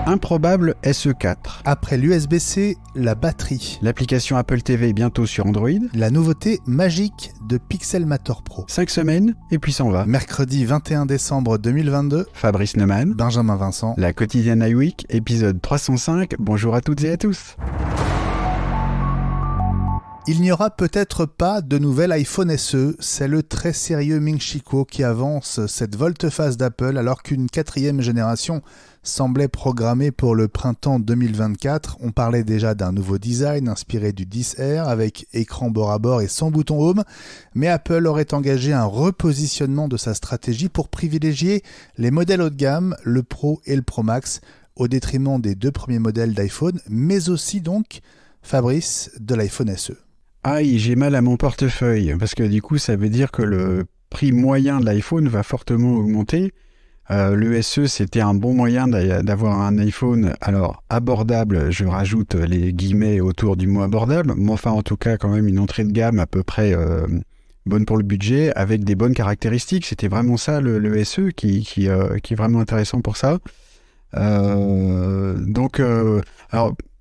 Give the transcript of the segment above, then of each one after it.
Improbable SE4. Après l'USB-C, la batterie. L'application Apple TV est bientôt sur Android. La nouveauté magique de Pixelmator Pro. 5 semaines, et puis s'en va. Mercredi 21 décembre 2022. Fabrice Neumann. Benjamin Vincent. La quotidienne iWeek, épisode 305. Bonjour à toutes et à tous. Il n'y aura peut-être pas de nouvel iPhone SE, c'est le très sérieux Ming Chi Kuo qui avance cette volte-face d'Apple alors qu'une 4e génération semblait programmée pour le printemps 2024. On parlait déjà d'un nouveau design inspiré du 10R avec écran bord à bord et sans bouton Home, mais Apple aurait engagé un repositionnement de sa stratégie pour privilégier les modèles haut de gamme, le Pro et le Pro Max, au détriment des 2 premiers modèles d'iPhone, mais aussi donc, Fabrice, de l'iPhone SE. Aïe, j'ai mal à mon portefeuille, parce que du coup, ça veut dire que le prix moyen de l'iPhone va fortement augmenter. Le SE, c'était un bon moyen d'avoir un iPhone, alors abordable, je rajoute les guillemets autour du mot abordable, mais enfin en tout cas quand même une entrée de gamme à peu près bonne pour le budget, avec des bonnes caractéristiques. C'était vraiment ça le SE qui est vraiment intéressant pour ça. Alors,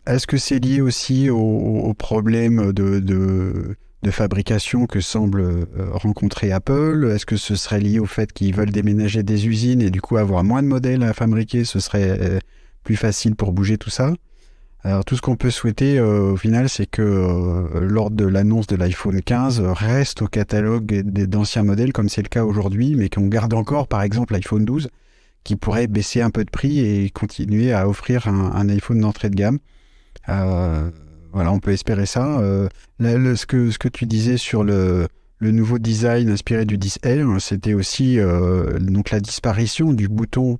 est-ce que c'est lié aussi au problème de fabrication que semble rencontrer Apple? Est-ce que ce serait lié au fait qu'ils veulent déménager des usines et du coup avoir moins de modèles à fabriquer, ce serait plus facile pour bouger tout ça? Alors tout ce qu'on peut souhaiter au final, c'est que lors de l'annonce de l'iPhone 15 reste au catalogue d'anciens modèles comme c'est le cas aujourd'hui, mais qu'on garde encore par exemple l'iPhone 12 qui pourrait baisser un peu de prix et continuer à offrir un iPhone d'entrée de gamme. Voilà, on peut espérer ça. Ce que tu disais sur le nouveau design inspiré du 10R, c'était aussi donc la disparition du bouton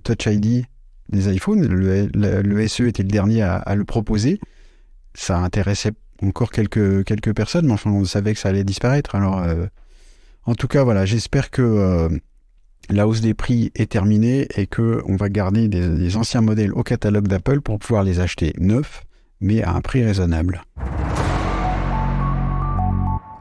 Touch ID des iPhones. Le SE était le dernier à le proposer. Ça intéressait encore quelques personnes, mais enfin on savait que ça allait disparaître. Alors, en tout cas, voilà, j'espère que la hausse des prix est terminée et qu'on va garder des anciens modèles au catalogue d'Apple pour pouvoir les acheter neufs, mais à un prix raisonnable.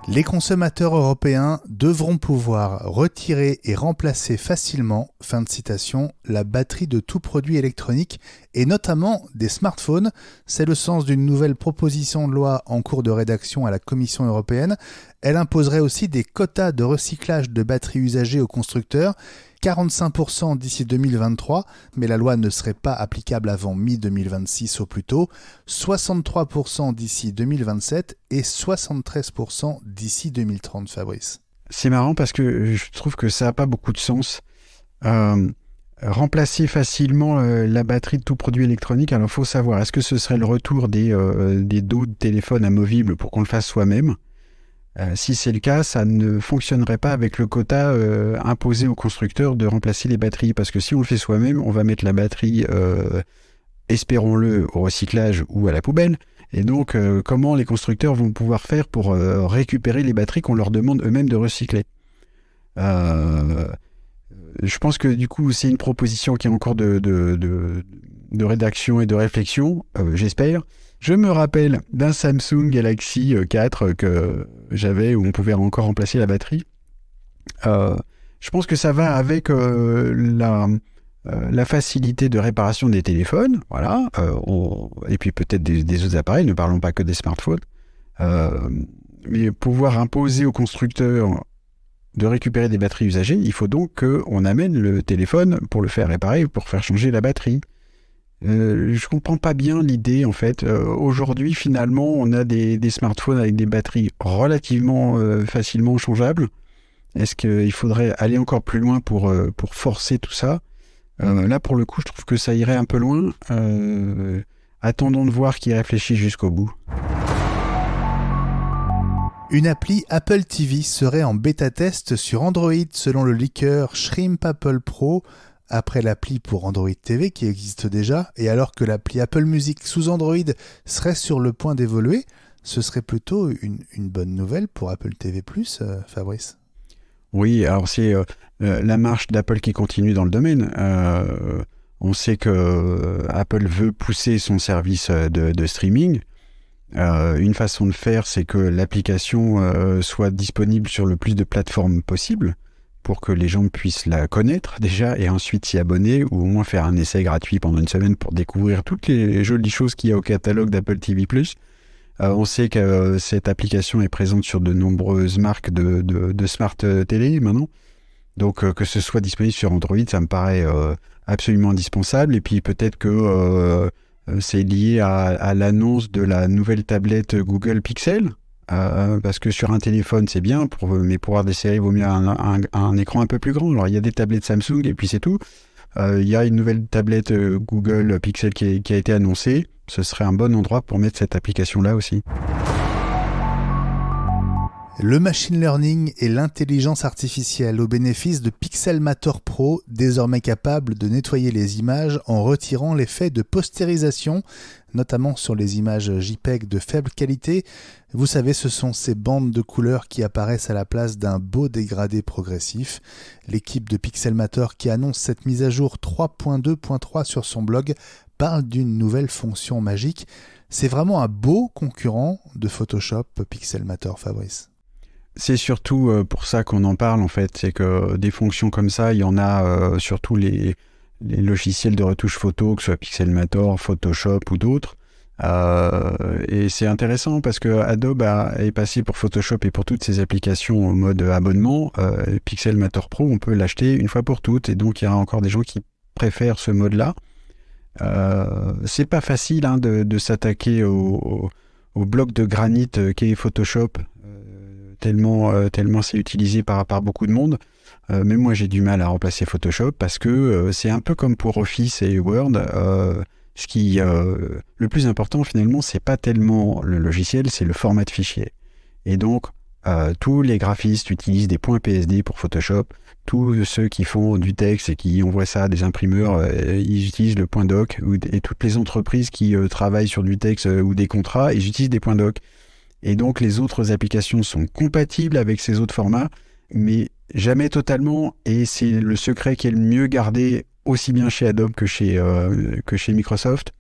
Les consommateurs européens devront pouvoir retirer et remplacer facilement, fin de citation, la batterie de tout produit électronique et notamment des smartphones. C'est le sens d'une nouvelle proposition de loi en cours de rédaction à la Commission européenne. Elle imposerait aussi des quotas de recyclage de batteries usagées aux constructeurs, 45% d'ici 2023, mais la loi ne serait pas applicable avant mi-2026 au plus tôt, 63% d'ici 2027 et 73% d'ici 2030, Fabrice. C'est marrant parce que je trouve que ça n'a pas beaucoup de sens. Remplacer facilement la batterie de tout produit électronique, alors il faut savoir, est-ce que ce serait le retour des dos de téléphone amovibles pour qu'on le fasse soi-même? Si c'est le cas, ça ne fonctionnerait pas avec le quota imposé aux constructeurs de remplacer les batteries, parce que si on le fait soi-même, on va mettre la batterie, espérons-le, au recyclage ou à la poubelle. Et donc, comment les constructeurs vont pouvoir faire pour récupérer les batteries qu'on leur demande eux-mêmes de recycler? Je pense que du coup, c'est une proposition qui est en cours de rédaction et de réflexion, j'espère. Je me rappelle d'un Samsung Galaxy 4 que j'avais où on pouvait encore remplacer la batterie. Je pense que ça va avec la facilité de réparation des téléphones, voilà, et puis peut-être des autres appareils, ne parlons pas que des smartphones. Mais pouvoir imposer aux constructeurs de récupérer des batteries usagées, il faut donc qu'on amène le téléphone pour le faire réparer, pour faire changer la batterie. Je comprends pas bien l'idée en fait. Aujourd'hui finalement on a des smartphones avec des batteries relativement facilement changeables. Est-ce qu'il faudrait aller encore plus loin pour forcer tout ça? Là pour le coup je trouve que ça irait un peu loin. Attendons de voir qui réfléchit jusqu'au bout. Une appli Apple TV serait en bêta-test sur Android selon le leaker Shrimp Apple Pro. Après l'appli pour Android TV qui existe déjà, et alors que l'appli Apple Music sous Android serait sur le point d'évoluer, ce serait plutôt une bonne nouvelle pour Apple TV+, Fabrice. Oui, alors c'est la marche d'Apple qui continue dans le domaine. On sait que Apple veut pousser son service de streaming. Une façon de faire, c'est que l'application soit disponible sur le plus de plateformes possible, pour que les gens puissent la connaître déjà et ensuite s'y abonner ou au moins faire un essai gratuit pendant une semaine pour découvrir toutes les jolies choses qu'il y a au catalogue d'Apple TV+. On sait que cette application est présente sur de nombreuses marques de smart télé maintenant. Donc que ce soit disponible sur Android, ça me paraît absolument indispensable. Et puis peut-être que c'est lié à l'annonce de la nouvelle tablette Google Pixel. Parce que sur un téléphone c'est bien, mais pour voir des séries il vaut mieux un écran un peu plus grand. Alors il y a des tablettes Samsung et puis c'est tout. Il y a une nouvelle tablette Google Pixel qui a été annoncée. Ce serait un bon endroit pour mettre cette application-là aussi. Le machine learning et l'intelligence artificielle au bénéfice de Pixelmator Pro, désormais capable de nettoyer les images en retirant l'effet de postérisation, notamment sur les images JPEG de faible qualité. Vous savez, ce sont ces bandes de couleurs qui apparaissent à la place d'un beau dégradé progressif. L'équipe de Pixelmator qui annonce cette mise à jour 3.2.3 sur son blog parle d'une nouvelle fonction magique. C'est vraiment un beau concurrent de Photoshop, Pixelmator, Fabrice. C'est surtout pour ça qu'on en parle en fait, c'est que des fonctions comme ça, il y en a surtout les logiciels de retouche photo, que ce soit Pixelmator, Photoshop ou d'autres. Et c'est intéressant parce que Adobe est passé pour Photoshop et pour toutes ses applications en mode abonnement. Pixelmator Pro, on peut l'acheter une fois pour toutes et donc il y a encore des gens qui préfèrent ce mode-là. C'est pas facile de s'attaquer au bloc de granit qu'est Photoshop. Tellement c'est utilisé par beaucoup de monde. Mais moi, j'ai du mal à remplacer Photoshop parce que c'est un peu comme pour Office et Word. Le plus important, finalement, c'est pas tellement le logiciel, c'est le format de fichier. Et donc, tous les graphistes utilisent des points PSD pour Photoshop. Tous ceux qui font du texte et qui envoient ça à des imprimeurs, ils utilisent le point doc. Et toutes les entreprises qui travaillent sur du texte ou des contrats, ils utilisent des points doc. Et donc, les autres applications sont compatibles avec ces autres formats, mais jamais totalement. Et c'est le secret qui est le mieux gardé, aussi bien chez Adobe que chez Microsoft.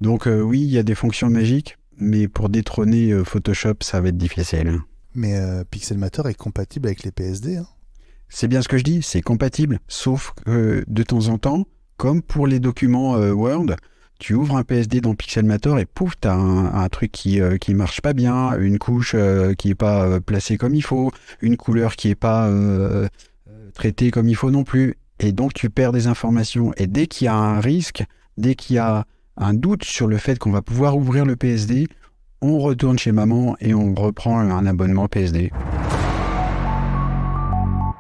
Donc oui, il y a des fonctions magiques, mais pour détrôner Photoshop, ça va être difficile. Mais Pixelmator est compatible avec les PSD, hein. C'est bien ce que je dis, c'est compatible. Sauf que de temps en temps, comme pour les documents Word, tu ouvres un PSD dans Pixelmator et pouf, tu as un truc qui marche pas bien, une couche qui est pas placée comme il faut, une couleur qui est pas traitée comme il faut non plus. Et donc, tu perds des informations. Et dès qu'il y a un risque, dès qu'il y a un doute sur le fait qu'on va pouvoir ouvrir le PSD, on retourne chez maman et on reprend un abonnement PSD.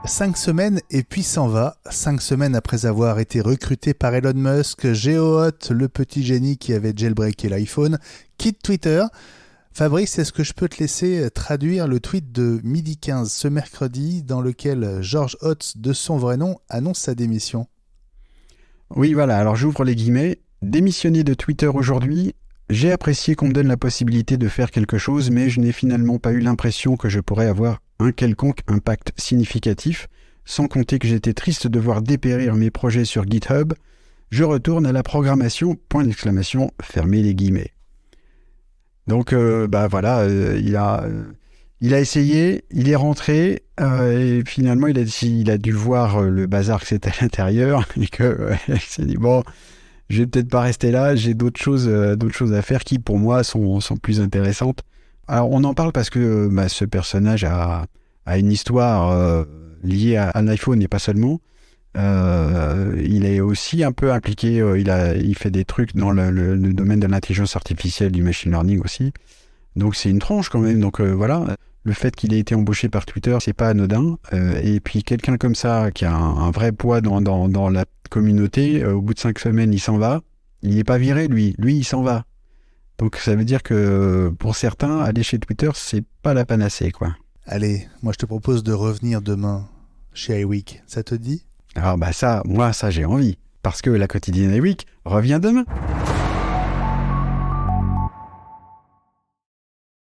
5 semaines et puis s'en va. 5 semaines après avoir été recruté par Elon Musk, GeoHot, le petit génie qui avait jailbreaké l'iPhone, quitte Twitter. Fabrice, est-ce que je peux te laisser traduire le tweet de 12h15 ce mercredi dans lequel George Hotz, de son vrai nom, annonce sa démission? Oui, voilà. Alors j'ouvre les guillemets. Démissionner de Twitter aujourd'hui. J'ai apprécié qu'on me donne la possibilité de faire quelque chose, mais je n'ai finalement pas eu l'impression que je pourrais avoir un quelconque impact significatif, sans compter que j'étais triste de voir dépérir mes projets sur GitHub. Je retourne à la programmation, ! Fermez les guillemets. Donc, voilà, il a essayé, il est rentré, et finalement, il a dû voir le bazar que c'était à l'intérieur, et il s'est dit, bon, je vais peut-être pas rester là, j'ai d'autres choses à faire qui, pour moi, sont plus intéressantes. Alors, on en parle parce que ce personnage a une histoire liée à l'iPhone et pas seulement. Il est aussi un peu impliqué, il fait des trucs dans le domaine de l'intelligence artificielle, du machine learning aussi. Donc, c'est une tranche quand même. Donc, voilà. Le fait qu'il ait été embauché par Twitter, c'est pas anodin. Et puis, quelqu'un comme ça, qui a un vrai poids dans la communauté, au bout de 5 semaines, il s'en va. Il n'est pas viré, lui. Lui, il s'en va. Donc ça veut dire que pour certains, aller chez Twitter, c'est pas la panacée, quoi. Allez, moi je te propose de revenir demain chez iWeek. Ça te dit? Alors ça j'ai envie. Parce que la quotidienne iWeek revient demain.